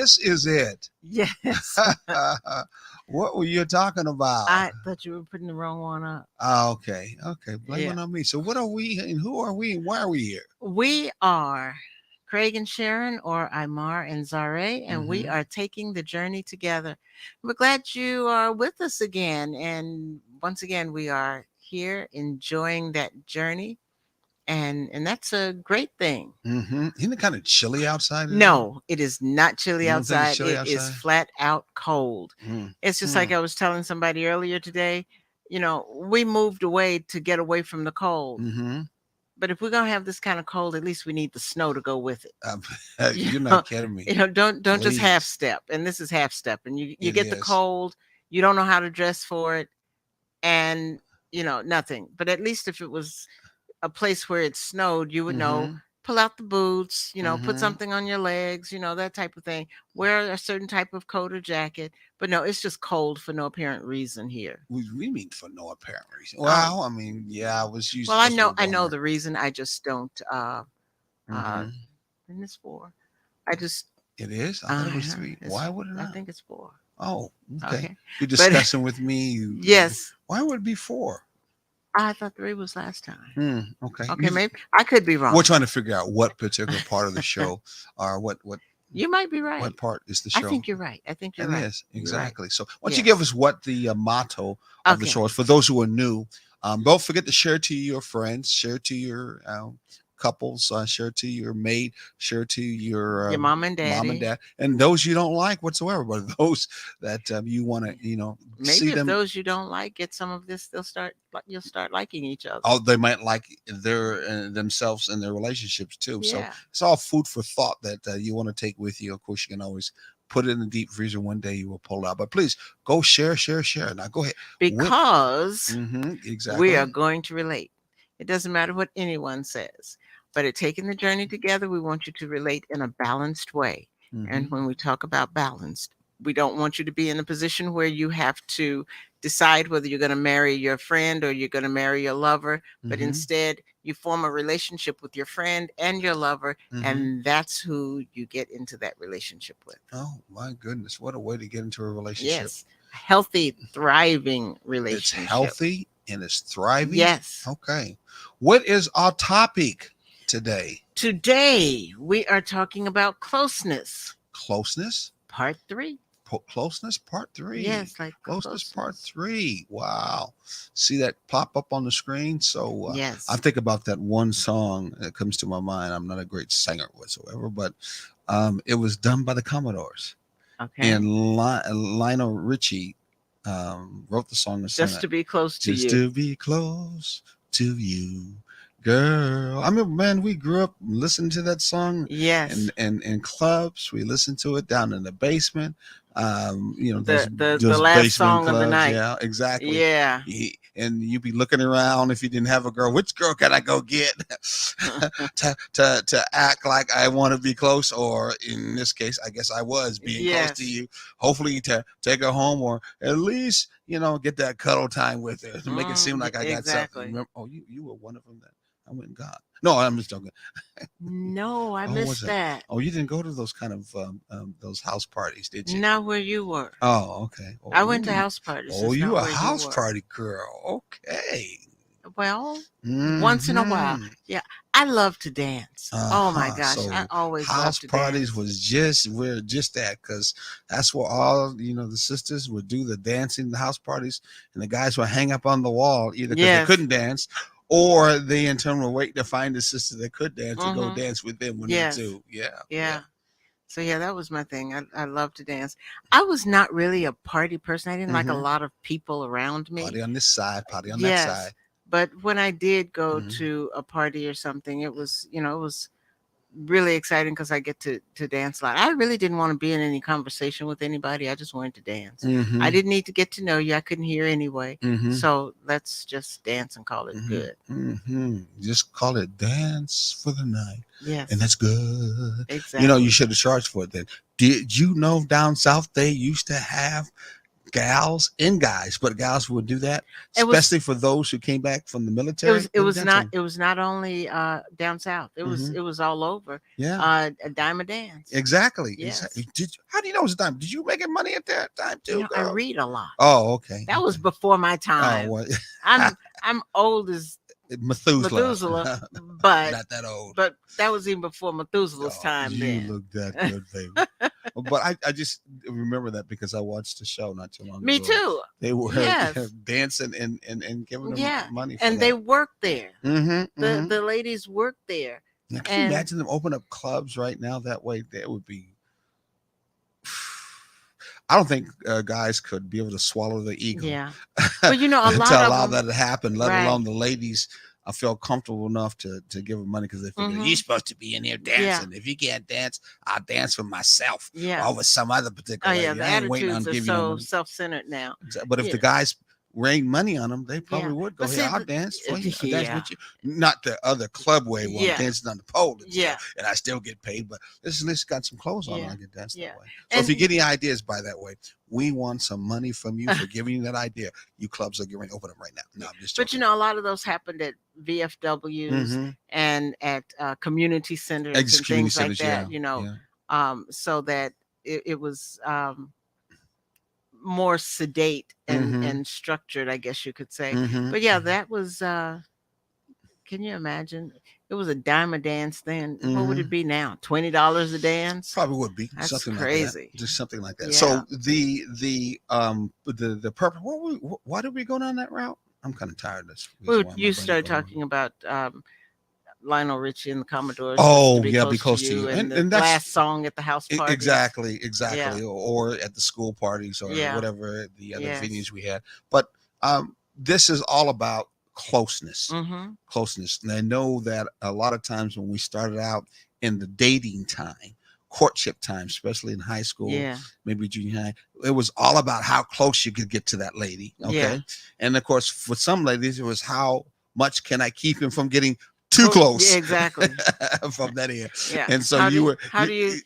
this is it. Yes. What were you talking about? I thought you were putting the wrong one up. Ah, okay. Okay. Blame Yeah. it on me. So what are we and who are we and why are we here? We are Craig and Sharon, or Imar and Zare, and we Mm-hmm. are taking the journey together. We're glad you are with us again. And once again, we are here enjoying that journey. And that's a great thing. Mm-hmm. Isn't it kind of chilly outside today? No, it is not chilly You don't think it's outside. chilly It is outside? flat out cold. It's just like Mm-hmm. I was telling somebody earlier today. We moved away to get away from the cold. Mm-hmm. But if we're gonna have this kind of cold, at least we need the snow to go with it. Um, You you're know, not kidding me. don't just half Please. step. And this is half step. And you It get the is. cold, you don't know how to dress for it, and nothing. But at least if it was a place where it snowed, you would know, Mm-hmm. pull out the boots, put Mm-hmm. something on your legs, that type of thing. Wear a certain type of coat or jacket. But no, it's just cold for no apparent reason here. We mean for no apparent reason. Oh, Well, I mean, yeah, I was used. well, I That's where know we're I going know there. the reason. I just don't uh Mm-hmm. and it's four. I just It is. I thought it was uh three. it's Why would it I not? think it's four. Oh, okay. Okay. You're But discussing with me. yes, Why would it be four? I thought three was last time. Okay. Okay, maybe I could be We're wrong. trying to figure out what particular part of the show, or You might be what right. part is the I show. think you're right. I think you're And right. yes, You're right. exactly. So, why don't you give Yes. us what the motto of the Okay. show is for those who are new? Don't forget to share to your friends, share to your couples, share to your mate, share to your Your mom and mom and daddy. dad, and those you don't like whatsoever, but those that you want to, see Maybe if them. those you don't like get some of this, you'll start liking each other. Oh, they might like their themselves and their relationships too. So Yeah. it's all food for thought that you want to take with you. Of course, you can always put it in the deep freezer. One day you will pull it out. But please go share, share, share. Now go ahead. What? Because we are Exactly. going to relate. It doesn't matter what anyone says, but at taking the journey together, we want you to relate in a balanced way. And Hmm. when we talk about balanced, we don't want you to be in a position where you have to decide whether you're going to marry your friend or you're going to marry your lover, but Hmm. instead you form a relationship with your friend and your lover, Hmm. and that's who you get into that relationship with. Oh my goodness! What a way to get into a relationship. Yes, a healthy, thriving It's relationship. healthy and it's thriving. Yes. Okay. What is our topic today? Today we are talking about closeness, Closeness. part three. Closeness part three. Yes, like Closeness part closeness. three. Wow. See that pop up on the screen? So I Yes. think about that one song that comes to my mind. I'm not a great singer whatsoever, but it was done by the Commodores. Okay. And Lionel Richie wrote the song and sang Just it. to be close to Just you. to be close to you, girl. I mean, man, we grew up listening to that song Yes. and in clubs. We listened to it down in the basement. Those The those last basement song of the clubs. night. Yeah, exactly. Yeah. And you'd be looking around if you didn't have a girl. Which girl can I go get to act like I want to be close? Or in this case, I guess I was being close to Yes. you. Hopefully, to take her home, or at least get that cuddle time with her to make it seem like I got something. Exactly. Remember? Oh, you were one of them that I went and got. No, I'm just joking. No, I Oh, was missed it? that. Oh, you didn't go to those kind of those house parties, did you? Not where you were. Oh, okay. I went Oh, to house parties, oh, just you not a where you house were. party girl? Okay. Well, once in a while. Hmm. Yeah. I love to dance. Oh my gosh. I So always love house to parties dance. was just we're just that because that's where all the sisters would do the dancing, the house parties, and the guys would hang up on the wall either because they Yes. couldn't dance, or they in turn would wait to find the sister that could dance to go Mm-hmm. dance with them when they Yes. too. Yeah, yeah. Yeah. So yeah, that was my thing. I love to dance. I was not really a party person. I didn't like a Hmm. lot of people around me. Party on this side, party on that Yes. side. But when I did go Hmm. to a party or something, it was really exciting because I get to dance a lot. I really didn't want to be in any conversation with anybody. I just wanted to dance. I Hmm. didn't need to get to know you. I couldn't hear anyway. Hmm. So let's just dance and call it Hmm. good. Hmm. Just call it dance for the night, and Yes, that's good. You exactly. should have charged for it then. Did you know down south they used to have gals and guys, but gals would do that, It was especially for those who came back from the it military. was it They would was dance not on. it was not only down south. It was Hmm. it was all over. Yeah, A dime a dance. exactly. Yes. Exactly. How do you know it's time? Did you making money at that time too, I girl? read a lot. Oh, okay, That was okay. before my Oh, time. well, I'm old as Methuselah. Methuselah, but Not that old. that was even before Methuselah's Oh, time you then. look that good, baby. But I just remember that because I watched the show not too long Me ago. too. They were Yes. dancing and giving them Yeah. money for And they that. worked there. Mm-hmm. Mm-hmm. The ladies worked there. Now, can you And imagine them open up clubs right now that way? That would be. I don't think guys could be able to swallow the ego yeah. Well, a to lot of allow them, that to happen. Let alone right. the ladies feel comfortable enough to give them money because they figure you're Mhm. supposed to be in here Yeah. dancing. If you can't dance, I'll dance for myself Yeah. or with some other Oh particular yeah, lady. the I ain't waiting on attitudes are giving you no so money. self-centered now. But if Yeah. the guys rain money on them, they Yeah. probably would go But here. see I'll dance for you. I'll dance yeah. with you. Not the other club way where I'm Yeah. dancing on the pole and Yeah. stuff, and I still get paid. But this at least got some clothes on and Yeah. I can dance that Yeah. way. So if you And get any ideas by that way, we want some money from you for giving you that idea. You clubs are getting open them right now. No, yeah. I'm just But joking. a lot of those happened at VFWs Mm-hmm. and at community centers and Community things like centers, that, yeah, yeah. so that it was more sedate Mm-hmm. and structured, I guess you could say. Mm-hmm. But yeah, that was can you imagine? It was a dime a dance then. What would Mm-hmm. it be now? $20 a dance? Probably would be That's something like that. crazy. Just something like that. Yeah. So the purpose. Why did we go down that route? I'm kind of tired of this. Reason why my You brain is started going. talking about Lionel Richie and the Commodores used to Oh be yeah, be close to close to you, you, and the and that's last song at the house parties. exactly, Yeah. exactly, or at the school parties or Yeah. whatever the other Yes. venues we had. But this is all about closeness, Mm-hmm. closeness. And I know that a lot of times when we started out in the dating time, courtship time, especially in high school, Yeah. maybe junior high, it was all about how close you could get to that lady. Yeah. Okay, and of course, for some ladies, it was how much can I keep him from getting too Oh, yeah, close exactly. from that end. Yeah. And so you were How do you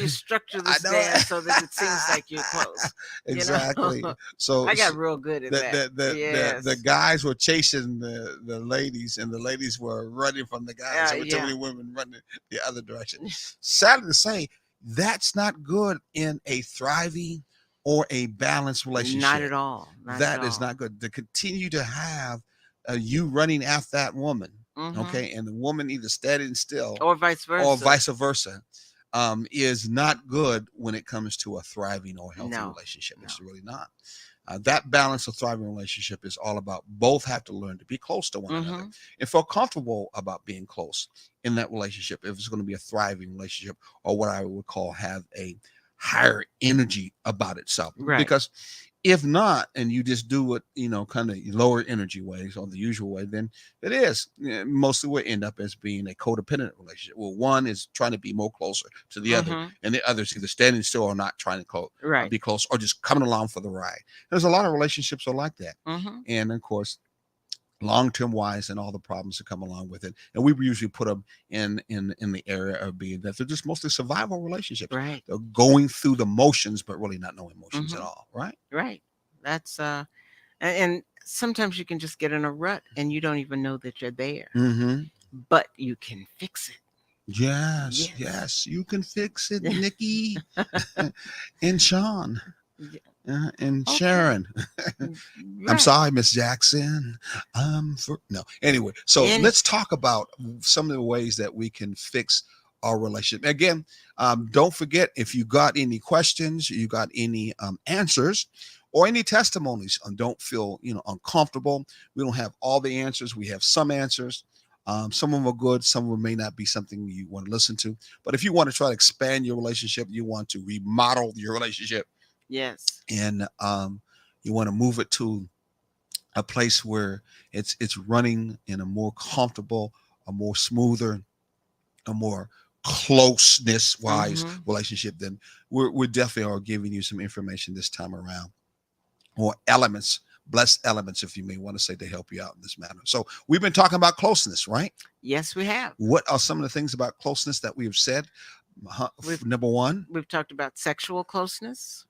structure I this know dance so that it seems like you're close? You know, exactly. So, I got real good at that. the Yes. guys were chasing the ladies, and the ladies were running from the guys. There were too Yeah. many women running the other direction. Sadly to say, that's not good in a thriving or a balanced Not relationship. at all. Not at That is all. not good. To continue to have you running after that woman, Mm-hmm. okay, and the woman either standing still Or vice or versa. vice versa, is not good when it comes to a thriving or healthy No. relationship. No. It's really not. That balance of thriving relationship is all about both have to learn to be close to one another Mm-hmm. and feel comfortable about being close in that relationship. If it's going to be a thriving relationship, or what I would call have a higher energy about itself, Right. because if not, and you just do it, kind of lower energy ways or the usual way, then it is mostly will end up as being a codependent relationship. Well, one is trying to be more closer to the other, Mm-hmm. and the other is either standing still or not trying to Right. be close, or just coming along for the ride. There's a lot of relationships are like that, Mm-hmm. and of course, long-term wise and all the problems that come along with it, and we usually put them in the area of being that they're just mostly survival relationships. Right. They're going through the motions but really not knowing emotions at Mm-hmm. all, right? Right. That's and sometimes you can just get in a rut and you don't even know that you're there. Mm-hmm. But you can fix it. Yes, Yes. yes, you can fix it, Nikki and Sean Yeah. and Okay. Sharon. I'm Right. sorry, Miss Jackson. No. Anyway, so Any let's talk about some of the ways that we can fix our relationship. Again, don't forget, if you got any questions, you got any answers, or any testimonies, don't feel uncomfortable. We don't have all the answers. We have some answers. Some of them are good. Some of them may not be something you want to listen to. But if you want to try to expand your relationship, you want to remodel your relationship, yes. and you want to move it to a place where it's running in a more comfortable, a more smoother, a more closeness wise Mm-hmm. relationship, then we're definitely are giving you some information this time around, or elements, blessed elements, if you may want to say, to help you out in this matter. So we've been talking about closeness, right? Yes, we have. What are some of the things about closeness that we have said? We've Number one. we've talked about sexual closeness,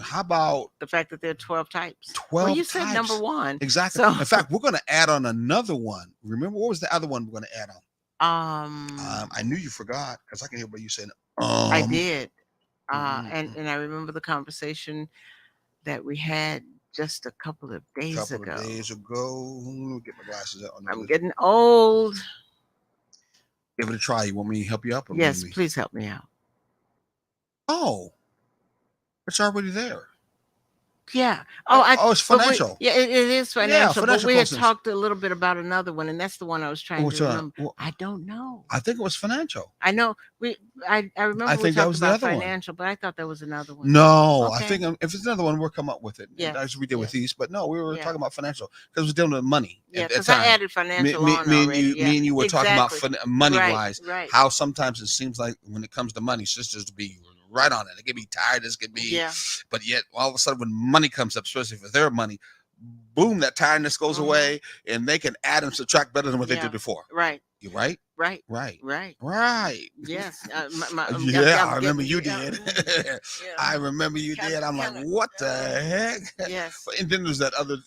How about the fact that there are 12 types. Well, you 12 said number types? one. Exactly. So, In fact, we're going to add on another one. Remember, what was the other one we're going to add on? I knew you forgot because I can hear what you saying. I did. And, Mm-mm. and I remember the conversation that we had just a couple of days Couple of ago. days ago. Let me get my glasses out. I'm getting old. Give it a try. You want me to help you up or Yes, maybe? please help me out. Oh, it's already there. Yeah. Oh, Oh, it's but we, financial. yeah, it is Yeah, financial, but financial we had closeness. talked a little bit about another one, and that's the one I was trying Which to one? remember. Well, I don't know. I think it was financial. I know I I remember we think that talked was the about other one. financial, but I thought there was another one. No, I Okay. think if it's another one, we'll come up with it. And that's Yes. what we did with Yes. these. But no, we were Yeah. talking about financial because we're dealing with money Yeah. at that Because I time. added financial on Me and already. you, Yeah. were talking about Exactly. money Right. wise. Right. How sometimes it seems like when it comes to money, sisters to be right on it. It can be tired. It can be, Yeah. but yet all of a sudden when money comes up, especially for their money, boom, that tiredness goes away, and they can add and subtract better than what they Yeah. did before. Right. You right? Right. Right. Right. Right. Yes. Yeah, I I'm remember getting. you Yeah. did. Yeah. I remember you Kinda. did. I'm like, Kinda. what the heck? Yes. And then there's that other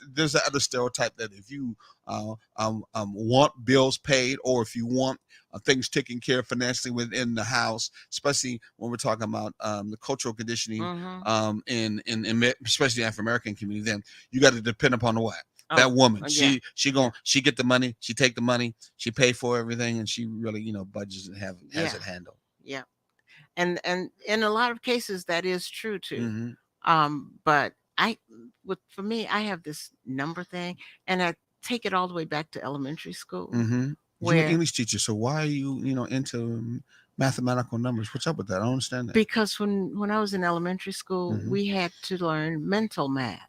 stereotype that if you want bills paid or if you want things taken care of financially within the house, especially when we're talking about the cultural conditioning Mm-hmm. in especially African American community, then you got to depend upon the what? Oh. That woman, Yeah. she get the money, she take the money, she pay for everything, and she really budgets and has Yeah. it handled. Yeah. And in a lot of cases that is true too. Mm-hmm. But for me, I have this number thing, and I take it all the way back to elementary school, Mm-hmm. You're an where English teacher, so why are you into mathematical numbers? What's up with that? I don't understand that. because when I was in elementary school, Mm-hmm. we had to learn mental math,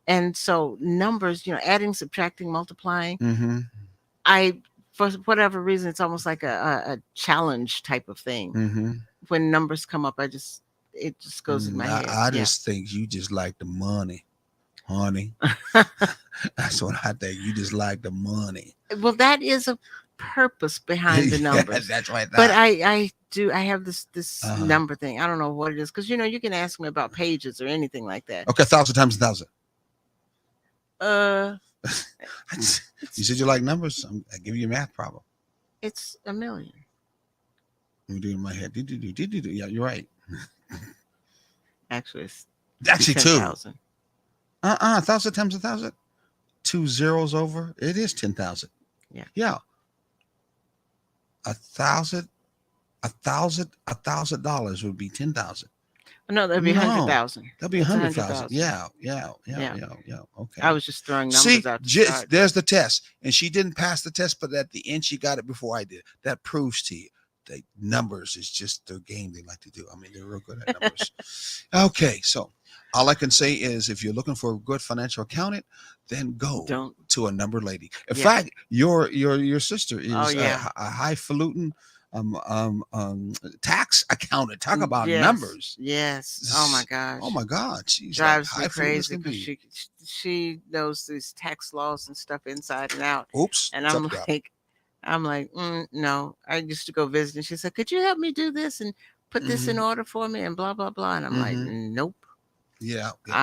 and so numbers, adding, subtracting, multiplying. Mm-hmm. I For whatever reason, it's almost like a challenge type of thing. Mm-hmm. When numbers come up, it just goes in my head. I Yeah. just think you just like the money, honey. That's what I think. You just like the money. Well, that is a purpose behind the Yeah, numbers. that's right. But I have this Uh-huh. number thing. I don't know what it is, because you can ask me about pages or anything like that. Okay, 1,000 times 1,000. You said you like numbers. I give you a math problem. It's a million. I'm doing my head. Yeah, you're right. Actually, it's Actually, 10,000. 1,000 times 1,000. 2 zeros over. It is 10,000. Yeah. Yeah. $1,000 would be 10,000. No, that'd be No, 100,000. That'd be It's 100,000. 100,000. Yeah. Yeah. Okay. I was just throwing numbers See, out to start. there's the test, and she didn't pass the test, but at the end she got it before I did. That proves to you that numbers is just their game they like to do. I mean, they're real good at numbers. Okay, so all I can say is, if you're looking for a good financial accountant, then go Don't. to a number lady. In Yeah. fact, your sister is Oh, yeah. a highfalutin tax accountant. Talk about Yes. numbers. Yes. Oh my gosh. Oh my God, she's Drives like me highfalutin as crazy can because be. she knows these tax laws and stuff inside and out. Oops. And I'm like, no. I used to go visit, and she said, "Could you help me do this and put this in order for me?" And blah blah blah. And I'm like, nope. Yeah. She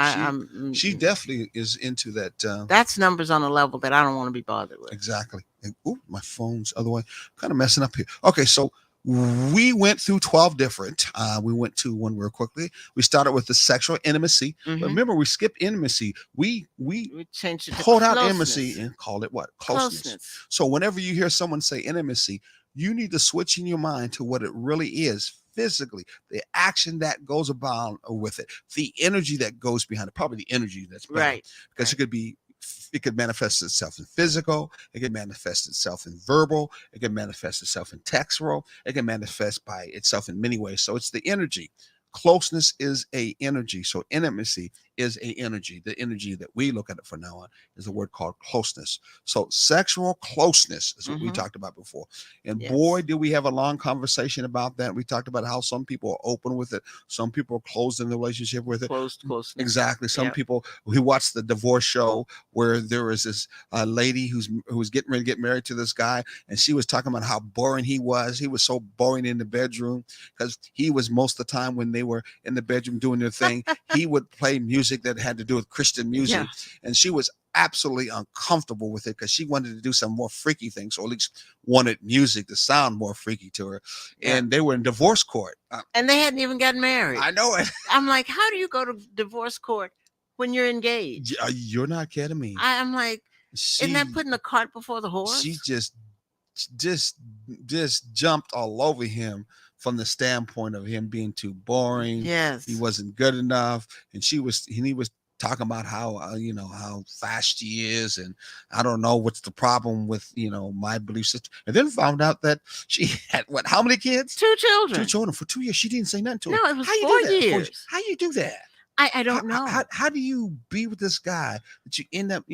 I'm definitely is into that. That's numbers on a level that I don't want to be bothered with. Exactly. Oh, my phone's other way. Kind of messing up here. Okay, so we went through 12 different. We went to one real quickly. We started with the sexual intimacy. But remember, we skipped intimacy. We changed it to pulled out closeness. intimacy and called it what? Closeness. So whenever you hear someone say intimacy, you need to switch in your mind to what it really is physically, the action that goes about with it, the energy that goes behind it, probably the energy that's better. Right. Because it could manifest itself in physical, it can manifest itself in verbal, it can manifest itself in textual, it can manifest by itself in many ways. So it's the energy. Closeness is a energy. So intimacy is a energy. The energy that we look at it from now on is a word called closeness. So sexual closeness is what we Mm-hmm. talked about before. And boy, Yes. did we have a long conversation about that. We talked about how some people are open with it, some people are closed in the relationship with it. Closed closeness. Exactly. Some Yeah. people, we watched the divorce show where there was this lady who's getting ready to get married to this guy, and she was talking about how boring he was. He was so boring in the bedroom because he was most of the time when they were in the bedroom doing their thing, he would play music that had to do with Christian Yeah. music, and she was absolutely uncomfortable with it because she wanted to do some more freaky things, or at least wanted music to sound more freaky to her. Yeah. And they were in divorce court. And they hadn't even gotten married. I know it. I'm like, how do you go to divorce court when you're engaged? You're not kidding me. I'm like, isn't that She putting the cart before the she horse? just just jumped all over him from the standpoint of him being too boring. He Yes. wasn't good enough, and he was talking about how how fast he is, and I don't know what's the problem with my belief system. And then found out that she had what? How many kids? Two Two children. children for 2 years. She didn't say nothing to No, him. it was How you four do that? years. How you do that? I don't know. How do you be with this guy that you end up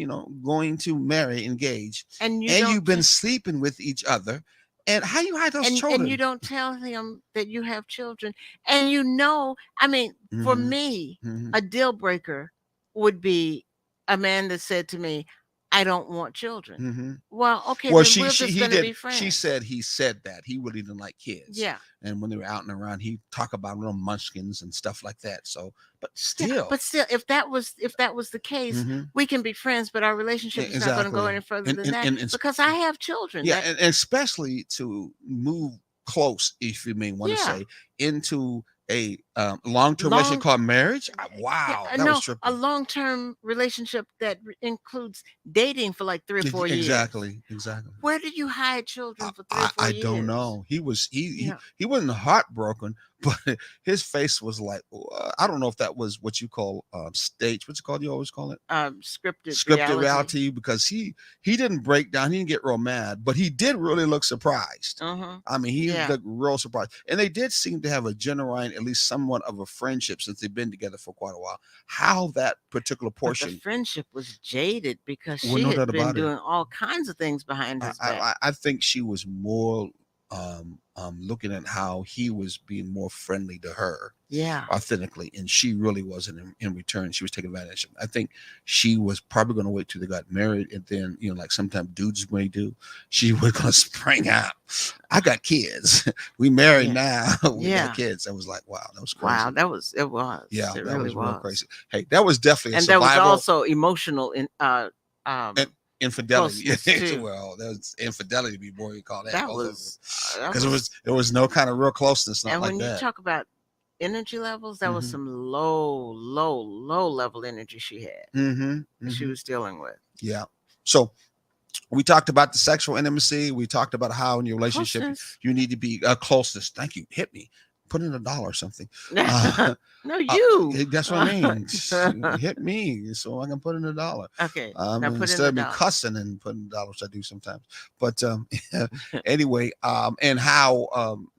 going to marry, engage, And you and don't you've been sleeping with each other, and how you hide those and you children? don't tell him that you have children. And I mean, for Hmm. me, Hmm. a deal breaker would be a man that said to me, I don't want children. Hmm. Well, okay, Well, then we're just he gonna did. be She friends. said he said that he really didn't like kids, Yeah. and when they were out and around, he talk about little munchkins and stuff like that. So, but Yeah, still, but still, if that was the case, hmm we can be friends, but our relationship is not going to go exactly, any further than that and because I have children. yeah, That and especially to move close, if you may want to yeah, say, into a long-term relationship long called marriage. yeah, Wow, that was no, a trippy. long-term relationship that includes dating for like 3 or 4 years. Exactly, exactly. Where did you hide children for three or four I don't years? know. He was Yeah, he wasn't heartbroken, but his face was like I don't know if that was what you call stage. What's it called? You always call it scripted scripted reality. reality, because he didn't break down. He didn't get real mad, but he did really look surprised. Uh-huh. I mean, he Yeah, looked real surprised, and they did seem to have a genuine, at least somewhat of a friendship since they've been together for quite a while. How that particular but the portion, friendship was jaded because well, she no had doubt been about it. doing all kinds of things behind his back. I think she was more looking at how he was being more friendly to her Yeah. authentically, and she really wasn't in return. She was taking advantage of him. I think she was probably going to wait till they got married, and then like sometimes dudes may do. She was going to spring out. I got kids. We married Yeah. now. We got Yeah. kids. I was like, wow, that was Wow, crazy. it was. Yeah, It that really was real was. crazy. Hey, that was definitely a And there was survival also emotional in and um infidelity. closeness too. Well, that was infidelity before you call that, That both of them, was that because was there was no kind of real closeness, not and like when you that. talk about energy levels, that was Hmm. some low level energy she had Hmm. that she Hmm. was dealing with. Yeah. So we talked about the sexual intimacy. We talked about how in your relationship Closeness. you need to be closeness. Thank you. Hit me. Put in $1 or something. Uh, No, you. that's what I mean. Hit me so I can put in $1. Okay, now put in Instead the of me dollar. cussing and putting dollars, I do sometimes. But anyway, and how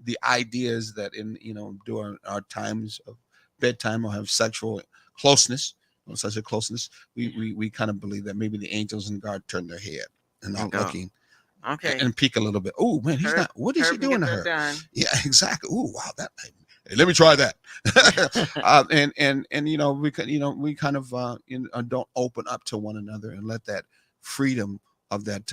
the ideas that in during our times of bedtime or have sexual closeness, such a closeness, Yeah. we kind of believe that maybe the angels in guard turn their head and And not go. looking Okay. and peek a little bit. Oh man, he's Hurry, not. What is hurry he up and get doing to that her? done. Yeah, exactly. Oh wow, that. Hey, let me try that. And we can we kind of don't open up to one another and let that freedom of that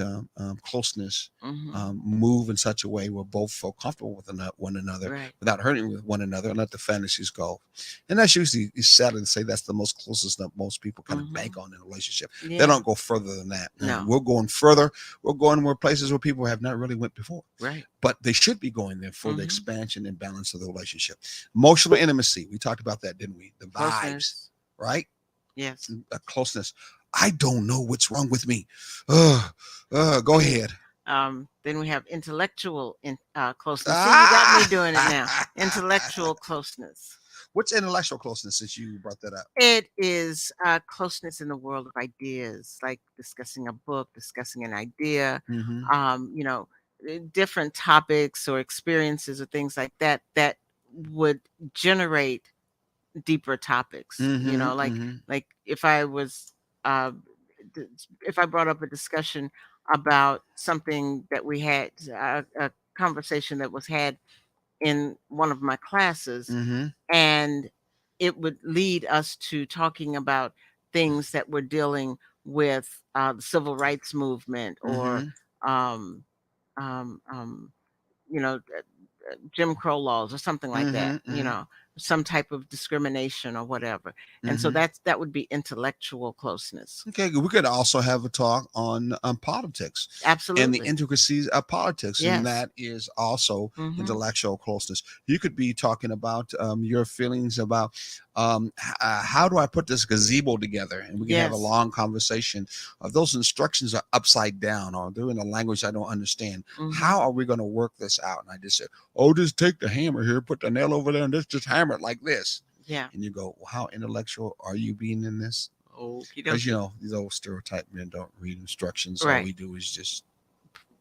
closeness Hmm. move in such a way where both feel comfortable with one another Right. without hurting with one another, and let the fantasies go. And that's usually, it's sad to say, that's the most closest that most people kind of Hmm. bank on in a relationship. They Yeah. don't go further than that. Now, No. we're going further. We're going more places where people have not really went before, Right. but they should be going there for the Hmm. expansion and balance of the relationship. Emotional intimacy, we talked about that, didn't we? The vibes, Closeness. right? Yes. Closeness. I don't know what's wrong with me. Go Then ahead. then we have intellectual closeness. See, you got me Ah! doing it now. Intellectual closeness. What's intellectual closeness, since you brought that up? It is closeness in the world of ideas, like discussing a book, discussing an idea, Hmm. um, you know, different topics or experiences or things like that that would generate deeper topics. Mm-hmm. Mm-hmm. Like if I was uh, d- if I brought up a discussion about something that we had, a conversation that was had in one of my classes, Mm-hmm. and it would lead us to talking about things that were dealing with the civil rights movement, or Mm-hmm. um, um, um, Jim Crow laws or something like that, Mm-hmm. Mm-hmm. some type of discrimination or whatever. And so Mm-hmm. that would be intellectual closeness. Okay, we could also have a talk on politics and the Absolutely. intricacies of politics, and Yes. that is also Hmm. intellectual closeness. You could be talking about your feelings about how do I put this gazebo together, and we can have a Yes. long conversation. Those instructions are upside down, or they're in a language I don't understand. Hmm. How are we going to work this out? And I just said, "Oh, just take the hammer here, put the nail over there, and just hammer it like this." Yeah. And you go, well, "How intellectual are you being in this?" Okie Because dokie. these old stereotype men don't read instructions. All Right. we do is just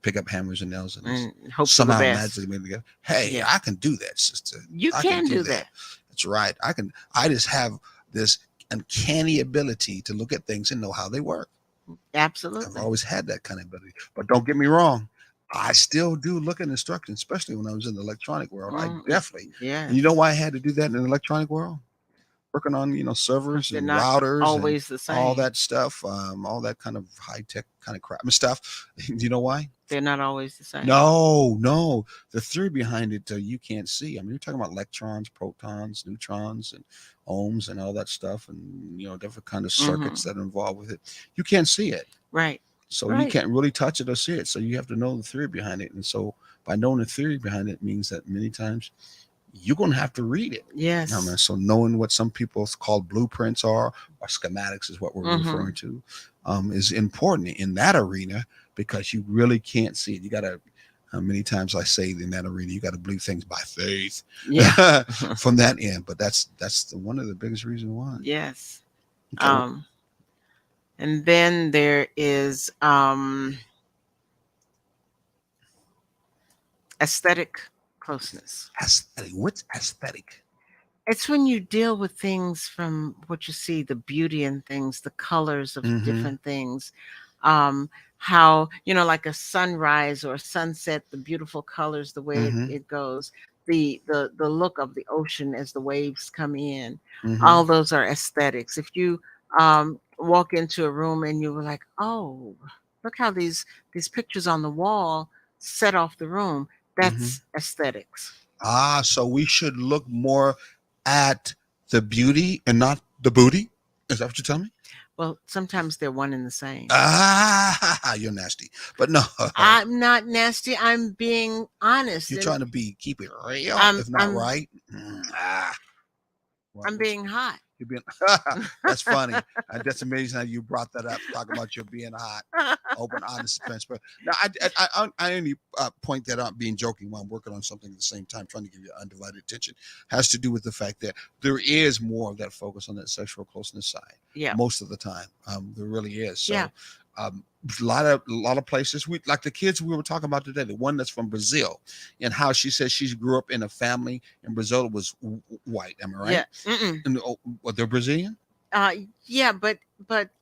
pick up hammers and nails and And hope for the somehow best. magically make it together. Hey, Yeah. I can do that, sister. You I can can do do that. that. That's right. I can. I just have this uncanny ability to look at things and know how they work. I've Absolutely. always had that kind of ability. But don't get me wrong. I still do look at instructions, especially when I was in the electronic world. I Mm, definitely, and you know yes. why I had to do that in the electronic world? Working on Because servers they're and not routers and always the all same. that stuff, all that kind of high tech kind of crap and stuff. Do you know why? They're not always the same. No, no. The theory behind it you can't see. I mean, you're talking about electrons, protons, neutrons, and ohms and all that stuff, and different kind of circuits Hmm. that are involved with it. You can't see it, Right. so you Right. can't really touch it or see it. So you have to know the theory behind it, and so by knowing the theory behind it means that many times you're going to have to read it. I mean, Yes. so knowing what some people call blueprints are, or schematics is what we're referring Hmm. to, is important in that arena because you really can't see it. You got to, many times I say in that arena, you got to believe things by faith Yeah. from that end. But one of the biggest reasons why. Yes. Okay, well, Um, and then there is aesthetic closeness. aesthetic. What's aesthetic? It's when you deal with things from what you see, the beauty in things, the colors of Mm-hmm. different things. Um, how, like a sunrise or a sunset, the beautiful colors, the way it, Mm-hmm. it goes, the look of the ocean as the waves come in. Mm-hmm. All those are aesthetics. If you walk into a room and you were like, oh, look how these pictures on the wall set off the room, Mm-hmm. that's aesthetics. So we should look more at the beauty and not the booty. Is that what you're telling me? Well, sometimes they're one and the same. You're nasty. But no, I'm not nasty. I'm being honest, you're and trying to keep it real, I'm if not I'm right. I'm What being hot. you being? That's funny. That's amazing how you brought that up. Talking about you being hot, open, honest, transparent. Now, I only point that out being joking while I'm working on something at the same time, trying to give you undivided attention. Has to do with the fact that there is more of that focus on that sexual closeness side Yeah, most of the time. There really is. yeah. So, a lot of places we like the kids we were talking about today. The one that's from Brazil, and how she says she grew up in a family in Brazil that was white. Am I right? Yeah. Mm-mm. And they're Brazilian. Uh, yeah, but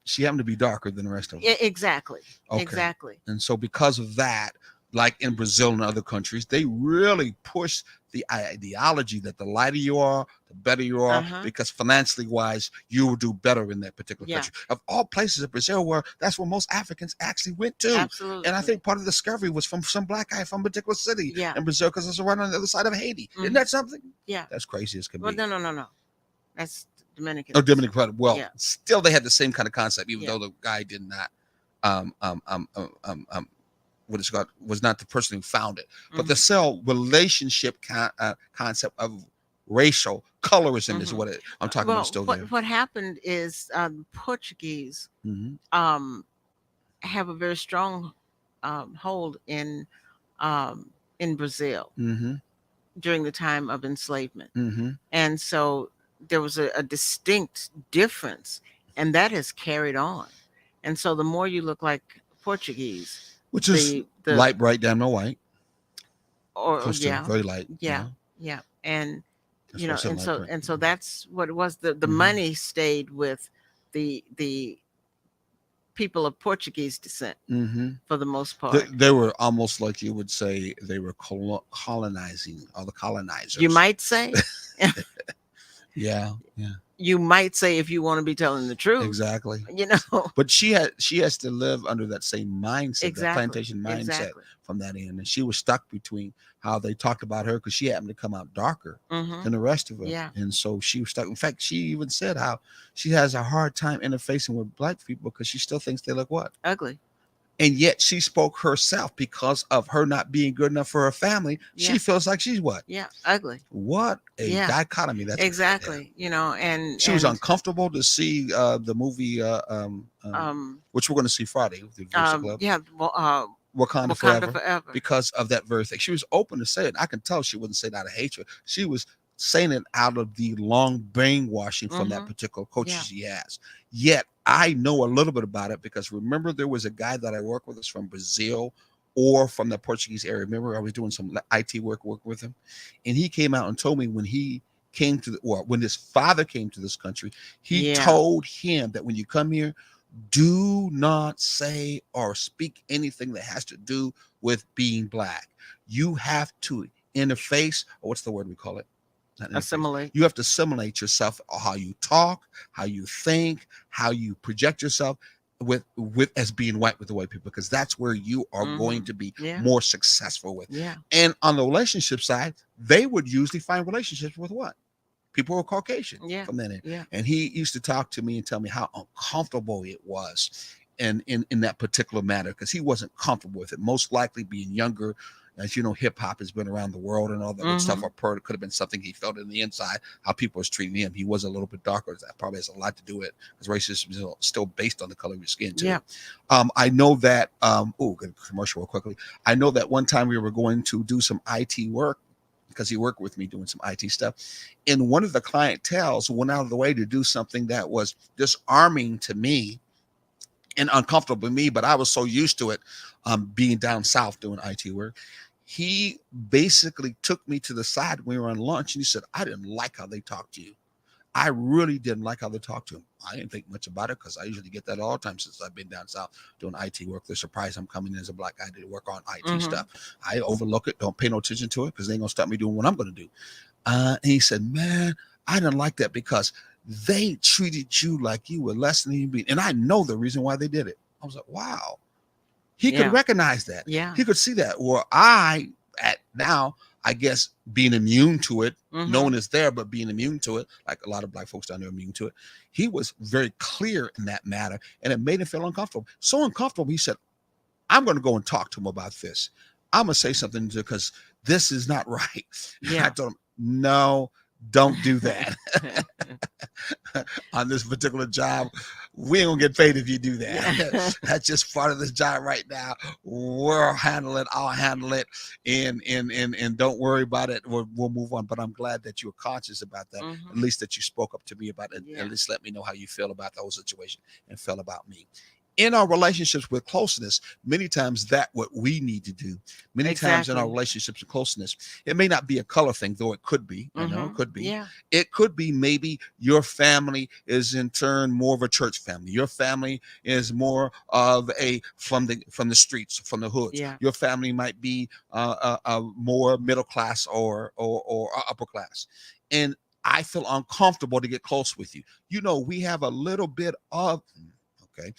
She happened to be darker than the rest of them. exactly, Okay. exactly. And so because of that, like in Brazil and other countries, they really push the ideology that the lighter you are, the better you Uh are, huh. because financially wise, you will do better in that particular Yeah, country. Of all places in Brazil, where that's where most Africans actually went to. And I absolutely. think part of the discovery was from some black guy from a particular city Yeah. in Brazil, because it's right on the other side of Haiti. Isn't Hmm. that something? Yeah. That's crazy as can Well, be. no, no, no, no. That's Oh, Dominicans. Dominican Republic. Well, Yeah, still they had the same kind of concept, even yeah. though the guy did not um um um um um, um what is called was not the person who found it. But the Hmm. cell relationship concept of racial colorism is Hmm. what I'm talking about. Is Well, still what there. what happened is Portuguese Mm-hmm. um have a very strong hold um, in Brazil Mm-hmm. during the time of enslavement. Mm-hmm. And so there was a distinct difference, and that has carried on. And so the more you look like Portuguese, Which is the light, bright, damn no white, or close to yeah, very light. yeah, yeah, and That's what I said in my print. and so that's what it was. The Hmm. money stayed with the people of Portuguese descent Hmm. for the most They, part. they were almost like you would say they were colonizing all the You colonizers. might say, Yeah, yeah, you might say, if you want to be telling the truth, exactly. you know. But she has to live under that same mindset, that Exactly, plantation mindset exactly. from that end, and she was stuck between how they talked about her because she happened to come out darker Mm-hmm. than the rest of them, Yeah, and so she was stuck. In fact, she even said how she has a hard time interfacing with black people because she still thinks they look what. ugly. And yet she spoke herself because of her not being good enough for her family. Yeah, She feels like she's what? yeah, ugly. What a Yeah, dichotomy that's yeah. exactly. She was And uncomfortable to see the movie, um, which we're going to see Friday with the Diversity Club, yeah, well, Wakanda Wakanda Forever, forever. because of that very thing. She was open to say it. I can tell she wasn't saying out of hatred. She was saying it out of the long brainwashing from that Mm-hmm. particular coach Yeah. she has. Yet I know a little bit about it because remember there was a guy that I worked with us from Brazil or from the Portuguese area. Remember I was doing some IT work with him, and he came out and told me when he came to when his father came to this country, he Yeah. told him that when you come here, do not say or speak anything that has to do with being black. You have to interface, or what's the word we call it? Not interface. Assimilate. You have to assimilate yourself, how you talk, how you think, how you project yourself with as being white with the white people, because that's where you are going Mm-hmm. to be Yeah. more successful with. Yeah. And on the relationship side, they would usually find relationships with what? People who are Caucasian Yeah. from that end. Yeah. And he used to talk to me and tell me how uncomfortable it was in that particular matter because he wasn't comfortable with it. Most likely being younger, as you know, hip hop has been around the world and all that good stuff. Mm-hmm. Or could have been something he felt in the inside, how people was treating him. He was a little bit darker. That probably has a lot to do with it because racism is still based on the color of your skin too. Yeah. I know that. Good commercial real quickly. I know that one time we were going to do some IT work because he worked with me doing some IT stuff. And one of the clientels went out of the way to do something that was disarming to me and uncomfortable to me, but I was so used to it, being down south doing IT work. He basically took me to the side when we were on lunch and he said, I didn't like how they talked to you. I really didn't like how they talked to him. I didn't think much about it because I usually get that all the time since I've been down south doing IT work. They're surprised I'm coming in as a black guy to work on IT Mm-hmm. stuff. I overlook it, don't pay no attention to it because they ain't gonna stop me doing what I'm gonna do. And he said, man, I didn't like that because they treated you like you were less than you be. And I know the reason why they did it. I was like, wow. He could Yeah. recognize that. Yeah. He could see that. Or I, at now, I guess being immune to it, Mm-hmm. knowing it's there, but being immune to it, like a lot of black folks down there are immune to it. He was very clear in that matter, and it made him feel uncomfortable. So uncomfortable, he said, I'm going to go and talk to him about this. I'm going to say something because this is not right. I Yeah. told him, no, don't do that. On this particular job, we ain't gonna get paid if you do that. Yeah. That's just part of this job right now. We'll handle it. I'll handle it, and don't worry about it. We'll move on. But I'm glad that you were conscious about that. At Mm-hmm. least that you spoke up to me about it. Yeah. At least let me know how you feel about the whole situation and feel about me. In our relationships with closeness, many times that what we need to do. Many times in our Exactly. relationships with closeness, it may not be a color thing, though it could be. I know it Mm-hmm. could be. Yeah. It could be maybe your family is in turn more of a church family. Your family is more of a from the streets, from the hoods. Yeah. Your family might be more middle class or upper class, and I feel uncomfortable to get close with you. You know, we have a little bit of okay,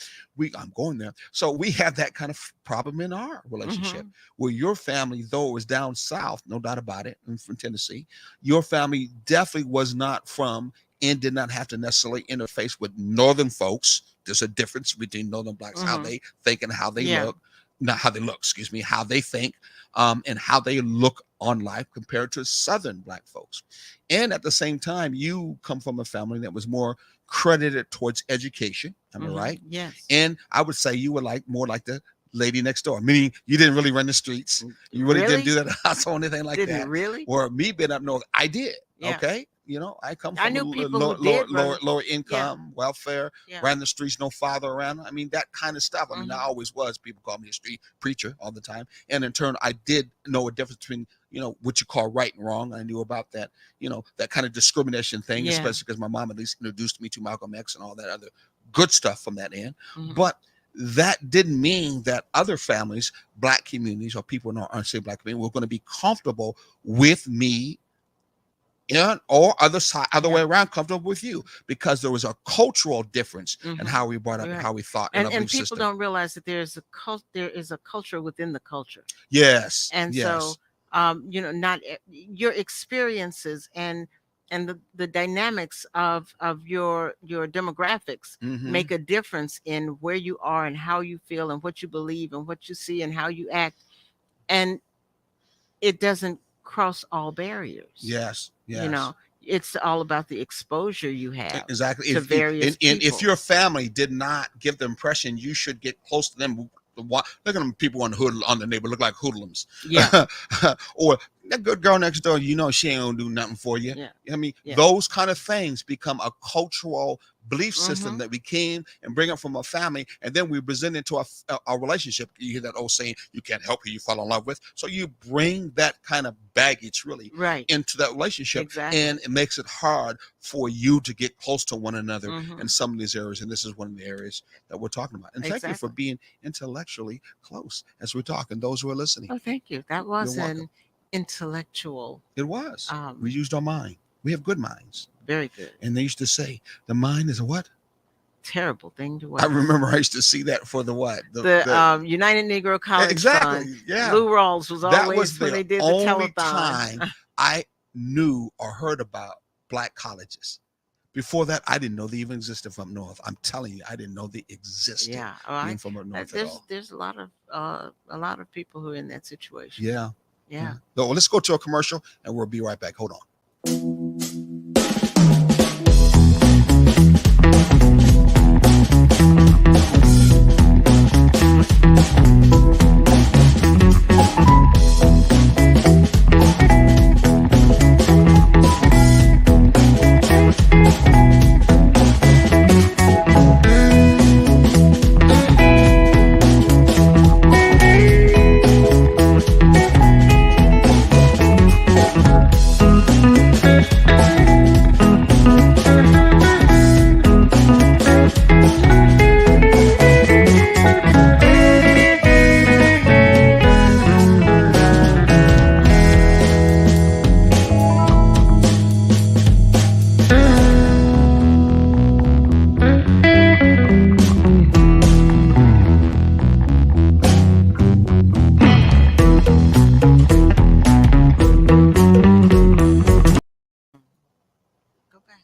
I'm going there. So we have that kind of problem in our relationship Mm-hmm. where your family, though it was down south, no doubt about it, from Tennessee, your family definitely was not from and did not have to necessarily interface with northern folks. There's a difference between northern blacks, how Mm-hmm. they think and how they Yeah. look, not how they look, excuse me, how they think, and how they look on life compared to southern black folks. And at the same time, you come from a family that was more credited towards education. Am I Mm-hmm. right? Yes. And I would say you were like more like the lady next door, meaning you didn't really run the streets. You really didn't Really? do that house or anything like Didn't that. really? Or me being up north, I did. Yeah. Okay. I come I from a knew people who did run. lower Yeah, income, welfare, yeah. ran the streets, no father around. I mean, that kind of stuff. I mean, I Hmm. always was. People call me a street preacher all the time. And in turn, I did know a difference between, what you call right and wrong. I knew about that, that kind of discrimination thing, Yeah. especially because my mom at least introduced me to Malcolm X and all that other good stuff from that end. Hmm. But that didn't mean that other families, black communities, or people in our unsaved black community were going to be comfortable with me, or other Yeah. way around, comfortable with you, because there was a cultural difference in Hmm. how we brought up and Right. how we thought in our And belief people system. don't realize that there is a culture within the culture. Yes, And so yes. not your experiences and the dynamics of your demographics Hmm. make a difference in where you are and how you feel and what you believe and what you see and how you act, and it doesn't cross all barriers. Yes, you yes. know it's all about the exposure you have Exactly. to And various if people. your family did not give the impression you should get close to them, look at them people on the hood on the neighbor look like hoodlums, Yeah. or that good girl next door, she ain't gonna do nothing for you. Yeah. I mean, Yeah. those kind of things become a cultural belief system Hmm. that we came and bring up from a family, and then we present it to a relationship. You hear that old saying, "You can't help who you fall in love with." So you bring that kind of baggage really Right. into that relationship, Exactly. and it makes it hard for you to get close to one another in Hmm. some of these areas. And this is one of the areas that we're talking about. And thank you for Exactly. being intellectually close as we're talking. Those who are listening, Oh, thank you. That you're was welcome. an intellectual, It was. We um, used our mind. We have good minds. very good, And they used to say, the mind is a what? terrible thing to I waste. remember I used to see that for the what? The The United Negro College Fund, exactly. Yeah. Lou Rawls was That was always when the they did the only telethon. time I knew or heard about black colleges. Before that, I didn't know they even existed from up north. I'm telling you, I didn't know they existed Yeah, all being right. from up north at all. There's a lot of people who are in that situation. Yeah. Yeah. Yeah. So let's go to a commercial and we'll be right back. Hold on. Go back.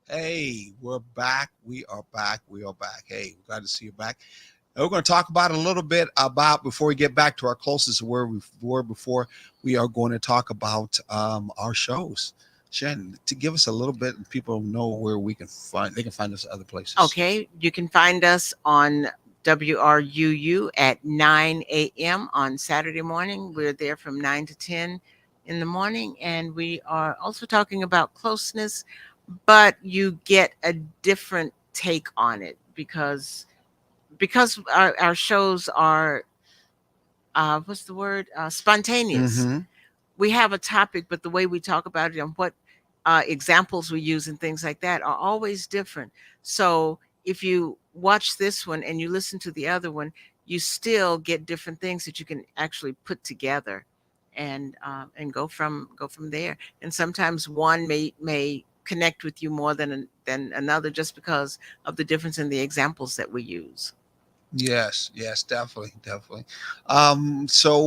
Hey, we're back. We are back. We are back. Hey, glad to see you back. And we're going to talk about a little bit about, before we get back to our closest where we were before, we are going to talk about our shows. Shannon, to give us a little bit, and people know where they can find us other places. Okay, you can find us on WRUU at 9 a.m. on Saturday morning. We're there from 9 to 10 in the morning, and we are also talking about closeness, but you get a different take on it because our shows are what's the word? Spontaneous. Mm-hmm. We have a topic, but the way we talk about it and what examples we use and things like that are always different. So if you watch this one and you listen to the other one, you still get different things that you can actually put together, and go from there. And sometimes one may connect with you more than another, just because of the difference in the examples that we use. Yes, yes, definitely, definitely. So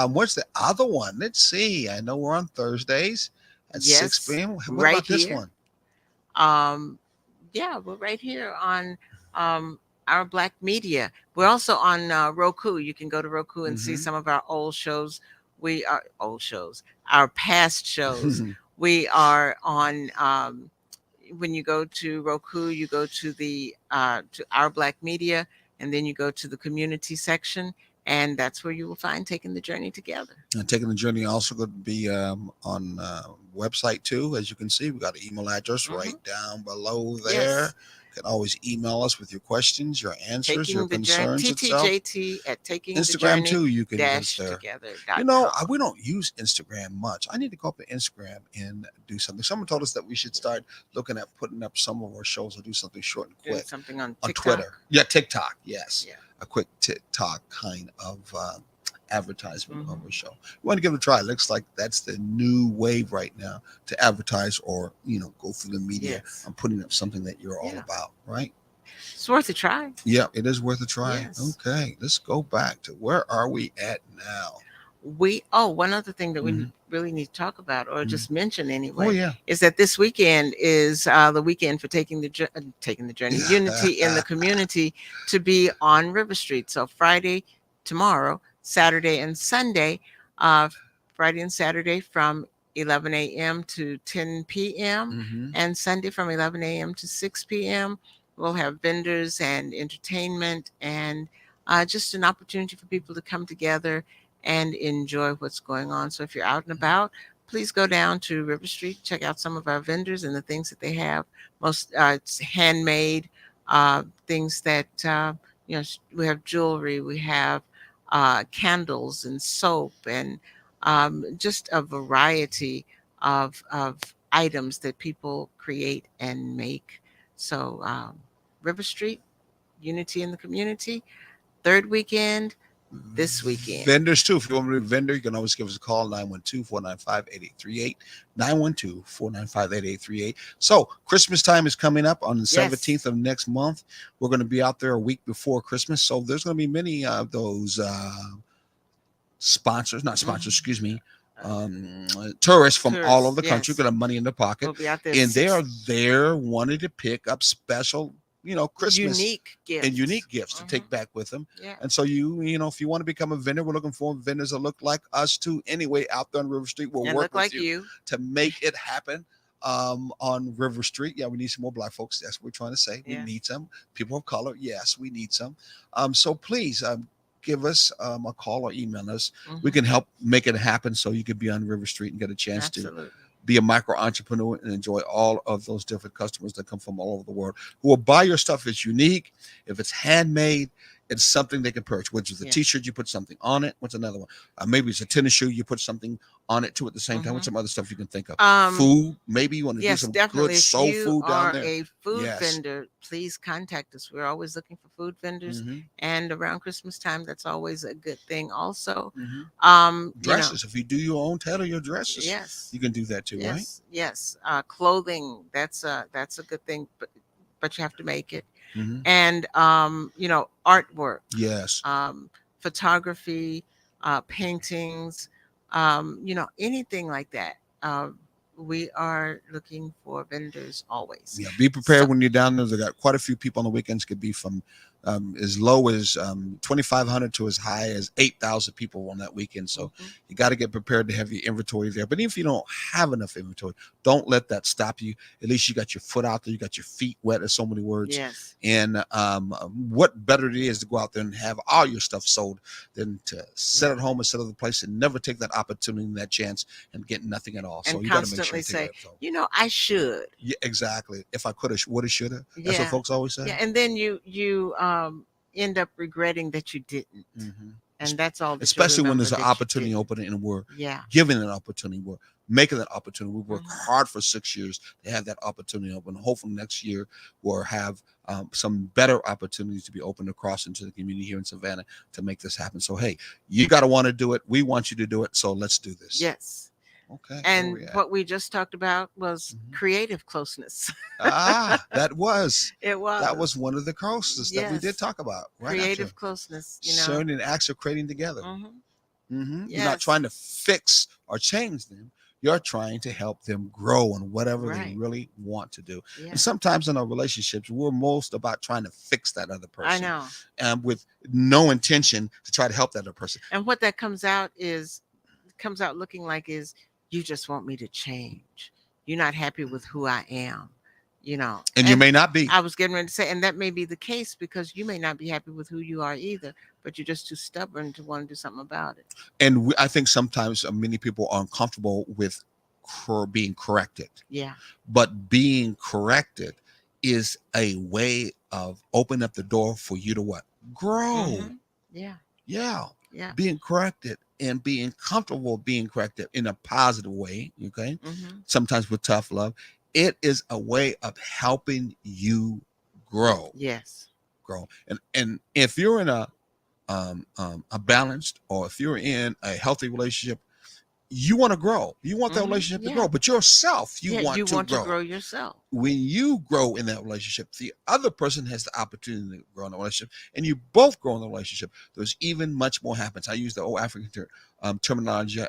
what's the other one? Let's see. I know we're on Thursdays at 6 Yes, p.m. What right about this here. one? Um, yeah, we're right here on our Black Media. We're also on Roku. You can go to Roku and see Mm-hmm. some of our old shows. We are old shows, our past shows. We are on. When you go to Roku, you go to our Black Media, and then you go to the community section, and that's where you will find Taking the Journey Together. And taking the journey also going to be on website too. As you can see, we got an email address right Hmm. down below there. Yes, You can always email us with your questions, your answers, your Taking the Journey, concerns itself. TTJT at Taking the Instagram Journey too, you can get us dash there. together You dot know, com. we don't use Instagram much. I need to go up to Instagram and do something. Someone told us that we should start looking at putting up some of our shows or do something short and Doing quick something on on TikTok. Twitter. Yeah, TikTok. Yes, Yeah. a quick TikTok kind of advertisement of Hmm. a show. We want to give it a try. It looks like that's the new wave right now to advertise or go through the media Yes. on putting up something that you're all Yeah. about, right? It's worth a try. Yeah, it is worth a try. Yes. Okay, let's go back to where are we at now? One other thing that we Hmm. really need to talk about, or Hmm. just mention Oh anyway, yeah. is that this weekend is the weekend for taking the journey, unity in the community, to be on River Street. So Friday, tomorrow, Saturday, and Sunday. Uh, Friday and Saturday from 11 a.m. to 10 p.m., Hmm. and Sunday from 11 a.m. to 6 p.m. We'll have vendors and entertainment, and just an opportunity for people to come together and enjoy what's going on. So if you're out and about, please go down to River Street, check out some of our vendors and the things that they have. Most it's handmade things that we have jewelry, we have candles and soap, and just a variety of items that people create and make. So River Street, unity in the community, third weekend this weekend. Vendors too. If you want to be a vendor, you can always give us a call 912-495-8838. 912-495-8838. So Christmas time is coming up on the Yes. 17th of next month. We're going to be out there a week before Christmas. So there's going to be many of those sponsors, not sponsors, Mhm. excuse me, Uh, tourists from all over Tourists, the country yes. going to have money in their pocket. We'll be out there And they are 6 there wanting to pick up special, Christmas unique and gifts. unique gifts to Hmm. take back with them. Yeah. And so if you want to become a vendor, we're looking for vendors that look like us too. Anyway, out there on River Street, we'll And work look with like you you. to make it happen. On River Street, yeah, we need some more black folks. That's what we're trying to say. We Yeah. need some people of color. Yes, we need some. So please, give us a call or email us. We Hmm. can help make it happen so you could be on River Street and get a chance to Absolutely. be a micro entrepreneur and enjoy all of those different customers that come from all over the world who will buy your stuff. If it's unique, if it's handmade, it's something they can purchase. Which is a Yeah. t-shirt, you put something on it. What's another one? Maybe it's a tennis shoe, you put something on it too at the same time. Hmm. What's some other stuff you can think of? Um, Food, maybe you want to do yes, some good definitely. If soul you food down are there. a food Yes. vendor, please contact us. We're always looking for food vendors, Hmm. and around Christmas time, that's always a good thing. Also, Hmm. um, you know, Dresses. If you do your own tailor your dresses, yes, you can do that too, right? yes, yes. Clothing. That's a good thing, but you have to make it. Hmm. And artwork, Yes. um, photography, paintings, anything like that. We are looking for vendors always. Yeah, be So, prepared when you're down there. They got quite a few people on the weekends. Could be from as low as 2,500 to as high as 8,000 people on that weekend. So mhm, you got to get prepared to have your inventory there. But even if you don't have enough inventory, don't let that stop you. At least you got your foot out there. You got your feet wet, in so many words. yes, And what better it is to go out there and have all your stuff sold than to sit yeah, at home and sit at the place and never take that opportunity and that chance and get nothing at all. So and you got to make sure constantly you take say, it. So I should. yeah, exactly. If I could have, would have, should have. That's what Yeah, folks always say. yeah, and then you end up regretting that you didn't. Hmm. And that's all that you'll Especially when remember there's an that you opportunity did. opening and we're Yeah. giving an opportunity. We're making that opportunity. We work Hmm. hard for 6 years to have that opportunity open. Hopefully next year we'll have some better opportunities to be opened across into the community here in Savannah to make this happen. So, hey, you got to want to do it. We want you to do it. So let's do this. Yes. Okay, where are And we at? what we just talked about was Mhm. creative closeness. That was It that was was. one of the closest that we did Yes. talk about. Right, Creative actually, closeness, certain acts of creating together. Hmm. You're not Yes. trying to fix or change them. You're trying to help them grow in whatever they Right. really want to do. And Yeah. sometimes in our relationships, we're most about trying to fix that other I person, know. with no intention to try to help that other person. And what that comes out looking like is, you just want me to change. You're not happy with who I am, And you And may not be. I was getting ready to say, and that may be the case because you may not be happy with who you are either, but you're just too stubborn to want to do something about it. And I think sometimes many people are uncomfortable with being corrected. Yeah. But being corrected is a way of opening up the door for you to what? Grow. Hmm. Yeah. Yeah. Yeah. Being corrected and being comfortable being corrected in a positive way. Okay. Hmm. Sometimes with tough love. It is a way of helping you grow. Yes. Grow. And if you're in a balanced, or if you're in a healthy relationship, you want to grow. You want that Hmm. relationship to Yeah. grow, but yourself, you Yeah. want You to want to grow. grow yourself. When you grow in that relationship, the other person has the opportunity to grow in the relationship, and you both grow in the relationship. There's even much more happens. I use the old African terminology.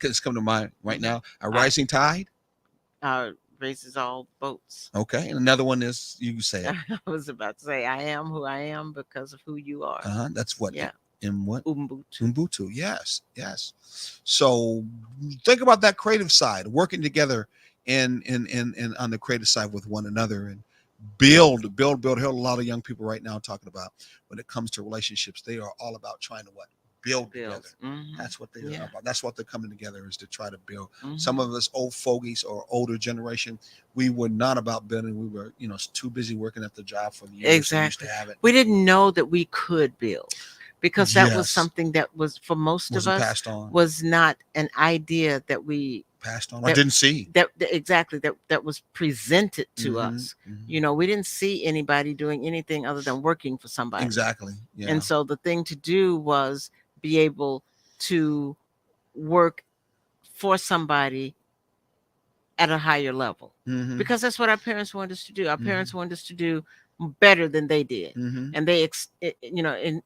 It's coming to mind right Hmm. now. A I rising tide. raises all boats. Okay, and another one is, you say it. I was about to say, I am who I am because of who you are. That's what Yeah. in what Ubuntu. Ubuntu. Yes, yes. So think about that creative side, working together in on the creative side with one another, and build. I hear a lot of young people right now talking about, when it comes to relationships, they are all about trying to what? Build together. Bills. Hmm. That's what they are Yeah. about. That's what they're coming together, is to try to build. Some Hmm. of us old fogies or older generation, we were not about building. We were, too busy working at the job for the years we used to Exactly. have it. We didn't know that we could build because that was Yes, something that was, for most of wasn't us, passed on, was not an idea that we or that didn't see. exactly that was presented to Hmm. us. Hmm. We didn't see anybody doing anything other than working for somebody. Exactly. Yeah. And so the thing to do was be able to work for somebody at a higher level, Hmm. because that's what our parents wanted us to do. Our Hmm. parents wanted us to do better than they did, Hmm. and they